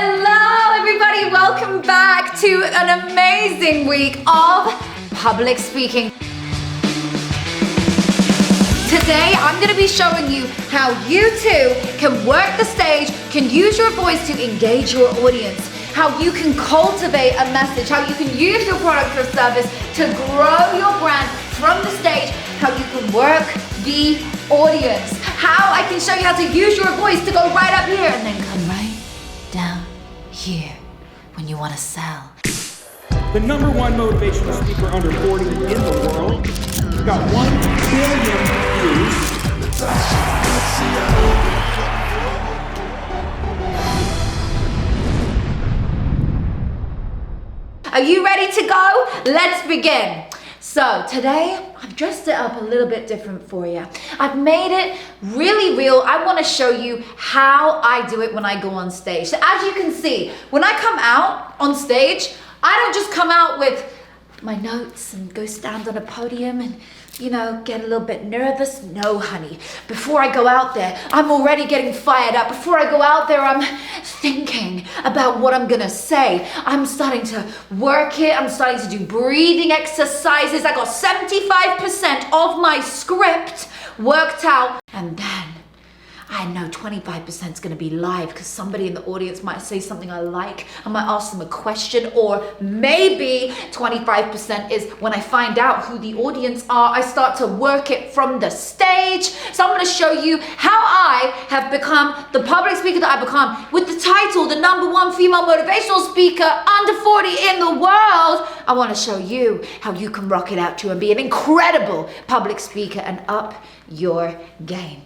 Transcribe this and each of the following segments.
Hello everybody, welcome back to an amazing week of public speaking. Today I'm going to be showing you how you too can work the stage, can use your voice to engage your audience, how you can cultivate a message, how you can use your product or service to grow your brand from the stage, how you can work the audience, how I can show you how to use your voice to go right up here and then come right down here when you want to sell. The number one motivational speaker under 40 in the world. Got 1 billion views. Are you ready to go? Let's begin. So today, I've dressed it up a little bit different for you. I've made it really real. I want to show you how I do it when I go on stage. So as you can see, when I come out on stage, I don't just come out with my notes and go stand on a podium and, get a little bit nervous. No, honey. Before I go out there, I'm already getting fired up. Before I go out there, I'm thinking about what I'm gonna say. I'm starting to work it. I'm starting to do breathing exercises. I got 75% of my script worked out. And then I know 25% is going to be live because somebody in the audience might say something I like. I might ask them a question, or maybe 25% is when I find out who the audience are, I start to work it from the stage. So I'm going to show you how I have become the public speaker that I've become with the title, the #1 female motivational speaker under 40 in the world. I want to show you how you can rock it out too and be an incredible public speaker and up your game.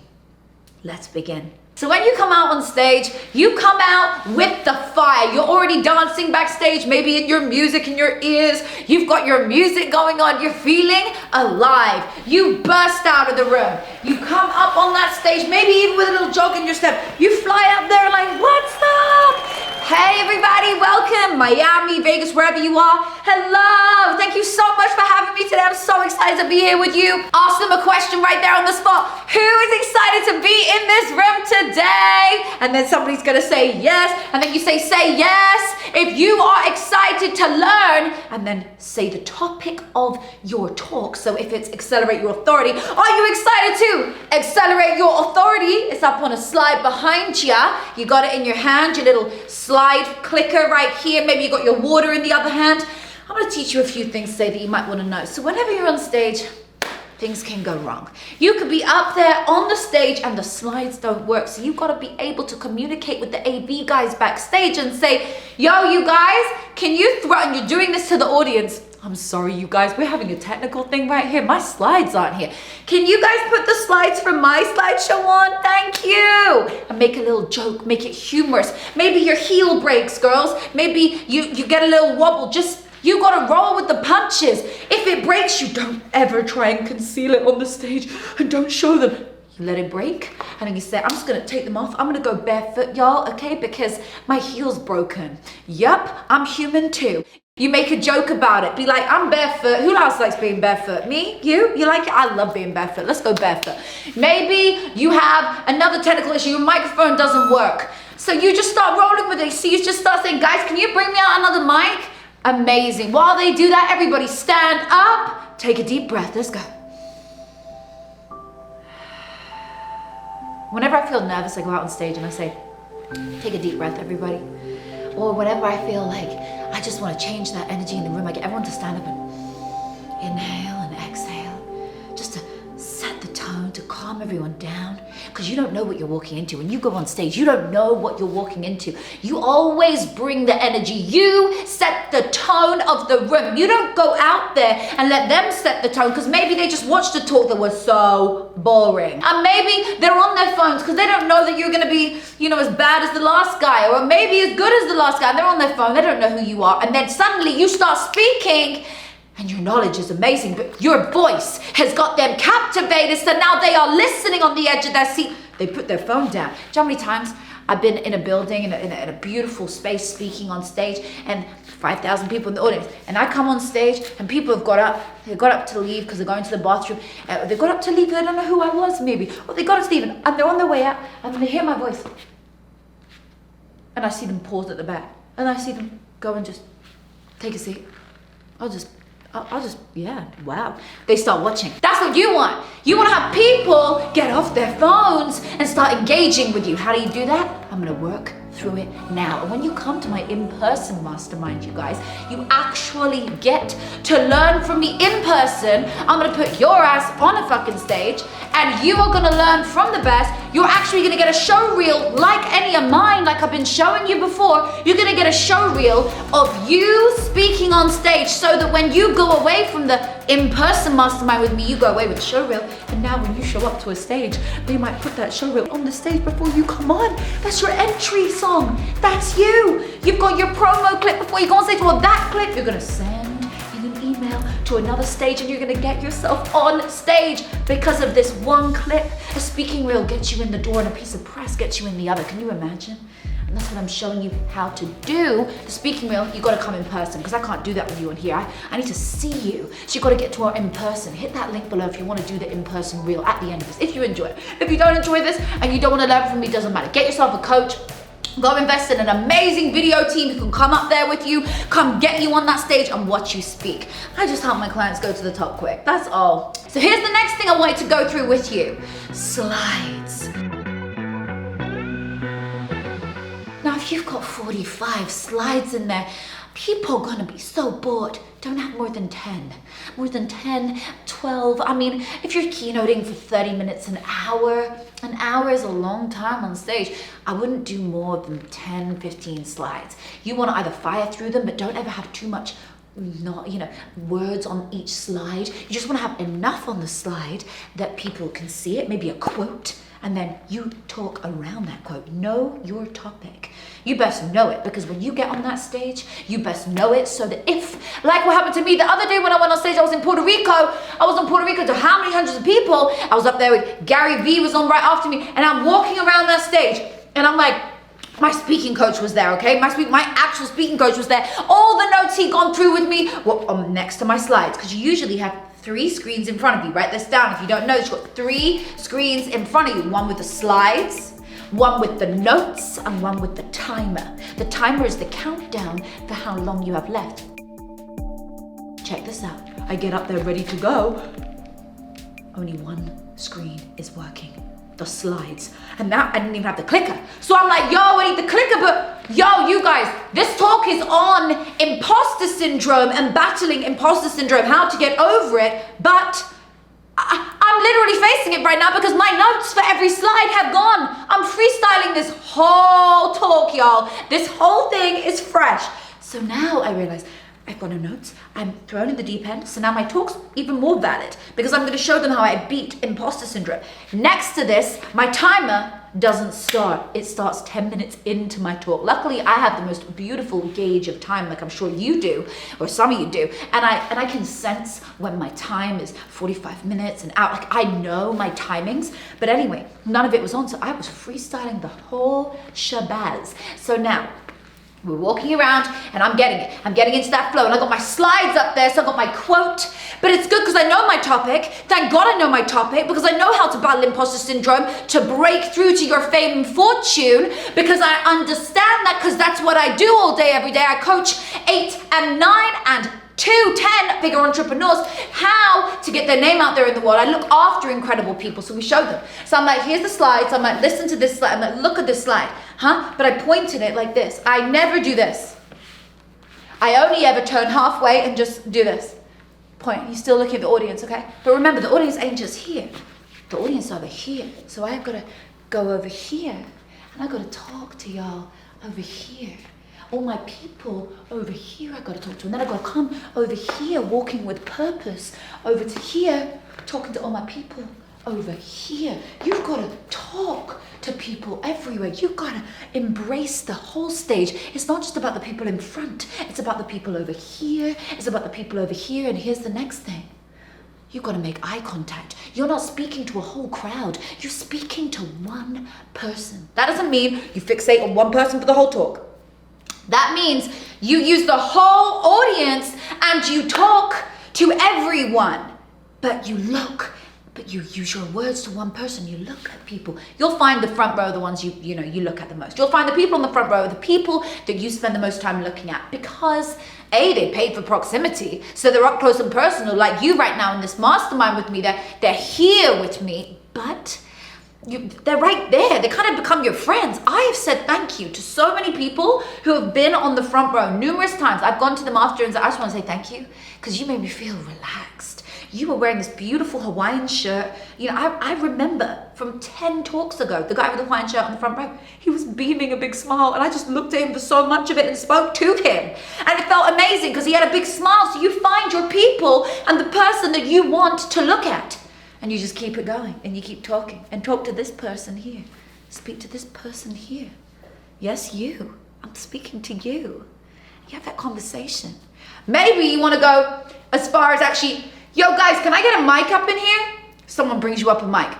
Let's begin. So when you come out on stage, you come out with the fire. You're already dancing backstage, maybe in your music in your ears. You've got your music going on. You're feeling alive. You burst out of the room. You come up on that stage, maybe even with a little jog in your step. You fly up there like, what's up? Hey everybody, welcome. Miami, Vegas, wherever you are. Hello. Thank you so much for having me today. I'm so excited to be here with you. Ask them a question right there on the spot. Who is excited to be in this room today? And then somebody's gonna say yes. And then you say yes. If you are excited to learn, and then say the topic of your talk. So if it's accelerate your authority, are you excited to accelerate your authority? It's up on a slide behind you. You got it in your hand, your little slide clicker right here. Maybe you got your water in the other hand. I'm gonna teach you a few things today that you might wanna know. So whenever you're on stage, things can go wrong. You could be up there on the stage and the slides don't work. So you've got to be able to communicate with the AV guys backstage and say, yo, you guys, can you throw, and you're doing this to the audience. I'm sorry, you guys, we're having a technical thing right here. My slides aren't here. Can you guys put the slides from my slideshow on? Thank you. And make a little joke, make it humorous. Maybe your heel breaks, girls. Maybe you get a little wobble. You gotta roll with the punches. If it breaks, you don't ever try and conceal it on the stage and don't show them. You let it break, and then you say, I'm just gonna take them off. I'm gonna go barefoot, y'all, okay? Because my heel's broken. Yup, I'm human too. You make a joke about it. Be like, I'm barefoot. Who else likes being barefoot? Me? You? You like it? I love being barefoot. Let's go barefoot. Maybe you have another technical issue. Your microphone doesn't work. So you just start rolling with it. So you just start saying, guys, can you bring me out another mic? Amazing. While they do that, everybody stand up. Take a deep breath. Let's go. Whenever I feel nervous, I go out on stage and I say, take a deep breath, everybody. Or whenever I feel like I just want to change that energy in the room, I get everyone to stand up and inhale and exhale, just to set the tone, to calm everyone down. Because you don't know what you're walking into. When you go on stage, you don't know what you're walking into. You always bring the energy. You set the tone of the room. You don't go out there and let them set the tone, because maybe they just watched a talk that was so boring. And maybe they're on their phones because they don't know that you're going to be, as bad as the last guy, or maybe as good as the last guy. And they're on their phone. They don't know who you are. And then suddenly you start speaking, and your knowledge is amazing, but your voice has got them captivated, so now they are listening on the edge of their seat. They put their phone down. Do you know how many times I've been in a building, in a beautiful space, speaking on stage, and 5,000 people in the audience, and I come on stage, and people have got up to leave because they're going to the bathroom. They got up to leave, they don't know who I was maybe, or they got up to leave, and they're on their way out, and they hear my voice. And I see them pause at the back. And I see them go and just take a seat. I'll just, yeah, wow. They start watching. That's what you want. You want to have people get off their phones and start engaging with you. How do you do that? I'm going to work through it now. And when you come to my in-person mastermind, you guys, you actually get to learn from me in person. I'm going to put your ass on a fucking stage and you are going to learn from the best. You're actually going to get a show reel like any of mine, like I've been showing you before. You're going to get a show reel of you speaking on stage so that when you go away from the in-person mastermind with me, you go away with a show reel. And now when you show up to a stage, they might put that show reel on the stage before you come on. That's your entry song. That's you. You've got your promo clip before you go on stage. Well, that clip you're going to send in an email to another stage and you're going to get yourself on stage because of this one clip. A speaking reel gets you in the door and a piece of press gets you in the other. Can you imagine? And that's what I'm showing you how to do. The speaking reel, you got to come in person because I can't do that with you on here. I need to see you. So you got to get to our in person. Hit that link below if you want to do the in-person reel at the end of this, if you enjoy it. If you don't enjoy this and you don't want to learn from me, doesn't matter. Get yourself a coach. Go invest in an amazing video team who can come up there with you, come get you on that stage and watch you speak. I just help my clients go to the top quick. That's all. So here's the next thing I wanted to go through with you. Slides. Now, if you've got 45 slides in there, people are gonna be so bored. Don't have more than 10. More than 10, 12. I mean, if you're keynoting for 30 minutes, an hour is a long time on stage. I wouldn't do more than 10, 15 slides. You wanna either fire through them, but don't ever have too much words on each slide. You just wanna have enough on the slide that people can see it, maybe a quote, and then you talk around that quote. Know your topic. You best know it because when you get on that stage, you best know it so that if, like what happened to me the other day when I went on stage, I was in Puerto Rico. I was in Puerto Rico to how many hundreds of people. I was up there with Gary Vee was on right after me and I'm walking around that stage and I'm like, my speaking coach was there, okay? My actual speaking coach was there. All the notes he'd gone through with me were next to my slides because you usually have 3 screens in front of you. Write this down if you don't know. You've got 3 screens in front of you. One with the slides, one with the notes, and one with the timer. The timer is the countdown for how long you have left. Check this out. I get up there ready to go. Only one screen is working. The slides. And now I didn't even have the clicker. So I'm like, yo, I need the clicker, but yo, you guys, this talk is on imposter syndrome and battling imposter syndrome, how to get over it, but I'm literally facing it right now because my notes for every slide have gone. I'm freestyling this whole talk, y'all. This whole thing is fresh. So now I realize I've got no notes. I'm thrown in the deep end. So now my talk's even more valid because I'm going to show them how I beat imposter syndrome. Next to this, my timer doesn't start. It starts 10 minutes into my talk. Luckily, I have the most beautiful gauge of time, like I'm sure you do, or some of you do. And I can sense when my time is 45 minutes and out. Like I know my timings. But anyway, none of it was on. So I was freestyling the whole shabazz. So now, we're walking around and I'm getting it. I'm getting into that flow and I got my slides up there, so I got my quote. But it's good because I know my topic. Thank God I know my topic because I know how to battle imposter syndrome, to break through to your fame and fortune because I understand that because that's what I do all day, every day. I coach 8 and 9 and 2, 10 figure entrepreneurs how to get their name out there in the world. I look after incredible people, so we show them. So I'm like, here's the slides. I'm like, listen to this slide. I'm like, look at this slide, But I pointed it like this. I never do this. I only ever turn halfway and just do this. Point. You're still looking at the audience, okay? But remember, the audience ain't just here. The audience over here. So I've got to go over here, and I've got to talk to y'all over here. All my people over here I got to talk to. And then I got to come over here walking with purpose. Over to here talking to all my people over here. You've got to talk to people everywhere. You've got to embrace the whole stage. It's not just about the people in front. It's about the people over here. It's about the people over here. And here's the next thing. You've got to make eye contact. You're not speaking to a whole crowd. You're speaking to one person. That doesn't mean you fixate on one person for the whole talk. That means you use the whole audience and you talk to everyone, but you look but you use your words to one person. You look at people. You'll find the front row, the ones you look at the most. You'll find the people in the front row, the people that you spend the most time looking at, because they paid for proximity. So they're up close and personal, like you right now in this mastermind with me. They're here with me, but they're right there. They kind of become your friends. I have said thank you to so many people who have been on the front row numerous times. I've gone to them after and said, I just want to say thank you because you made me feel relaxed. You were wearing this beautiful Hawaiian shirt. I remember from 10 talks ago, the guy with the Hawaiian shirt on the front row, he was beaming a big smile, and I just looked at him for so much of it and spoke to him. And it felt amazing because he had a big smile. So you find your people and the person that you want to look at. And you just keep it going, and you keep talking, and talk to this person here. Speak to this person here. Yes, you. I'm speaking to you. You have that conversation. Maybe you want to go as far as actually, yo guys, can I get a mic up in here? Someone brings you up a mic.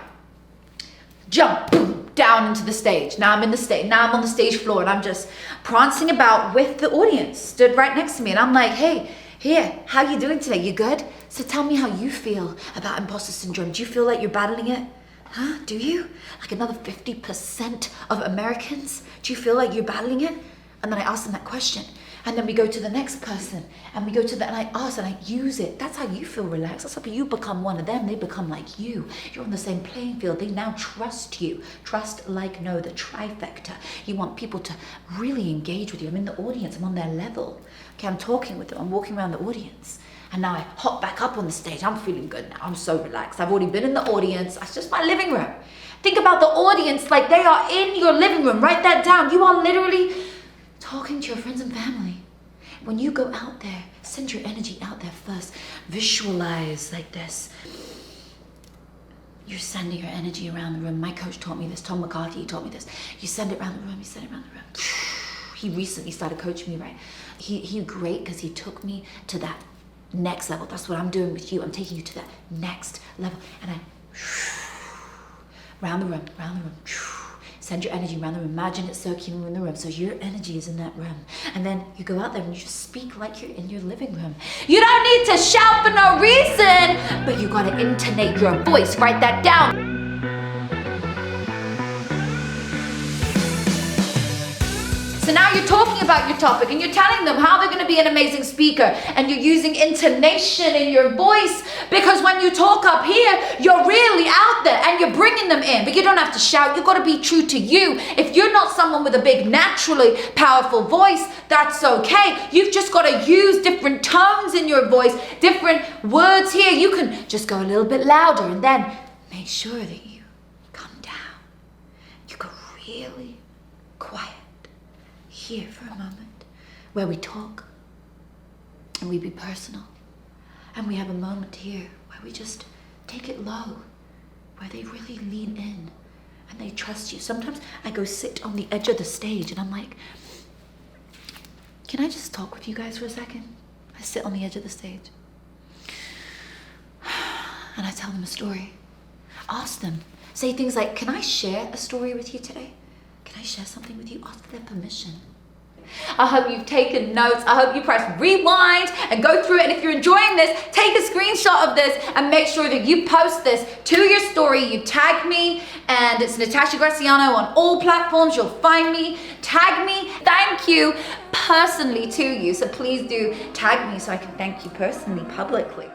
Jump, boom, down into the stage. Now I'm in the stage. Now I'm on the stage floor, and I'm just prancing about with the audience, stood right next to me, and I'm like, hey, here, how you doing today? You good? So tell me how you feel about imposter syndrome. Do you feel like you're battling it? Huh? Do you? Like another 50% of Americans? Do you feel like you're battling it? And then I ask them that question. And then we go to the next person. And we go to and I ask and I use it. That's how you feel relaxed. That's how you become one of them. They become like you. You're on the same playing field. They now trust you. Trust, like, know, the trifecta. You want people to really engage with you. I'm in the audience. I'm on their level. Okay, I'm talking with them. I'm walking around the audience. And now I hop back up on the stage. I'm feeling good now. I'm so relaxed. I've already been in the audience. That's just my living room. Think about the audience like they are in your living room. Write that down. You are literally talking to your friends and family. When you go out there, send your energy out there first. Visualize like this. You're sending your energy around the room. My coach taught me this. Tom McCarthy taught me this. You send it around the room. You send it around the room. He recently started coaching me, right? He great because he took me to that next level. That's what I'm doing with you. I'm taking you to that next level. And I round the room. Send your energy around the room. Imagine it circulating in the room. So your energy is in that room. And then you go out there and you just speak like you're in your living room. You don't need to shout for no reason, but you gotta intonate your voice. Write that down. So now you're talking about your topic and you're telling them how they're going to be an amazing speaker, and you're using intonation in your voice, because when you talk up here, you're really out there and you're bringing them in, but you don't have to shout. You've got to be true to you. If you're not someone with a big, naturally powerful voice, that's okay. You've just got to use different tones in your voice, different words here. You can just go a little bit louder and then make sure that you come down. You go really quiet. Here for a moment where we talk and we be personal, and we have a moment here where we just take it low, where they really lean in and they trust you. Sometimes I go sit on the edge of the stage and I'm like, can I just talk with you guys for a second? I sit on the edge of the stage and I tell them a story. Ask them, say things like, can I share a story with you today? Can I share something with you? Ask for their permission. I hope you've taken notes. I hope you press rewind and go through it. And if you're enjoying this, take a screenshot of this and make sure that you post this to your story. You tag me, and it's Natasha Graciano on all platforms. You'll find me. Tag me. Thank you personally to you. So please do tag me so I can thank you personally, publicly.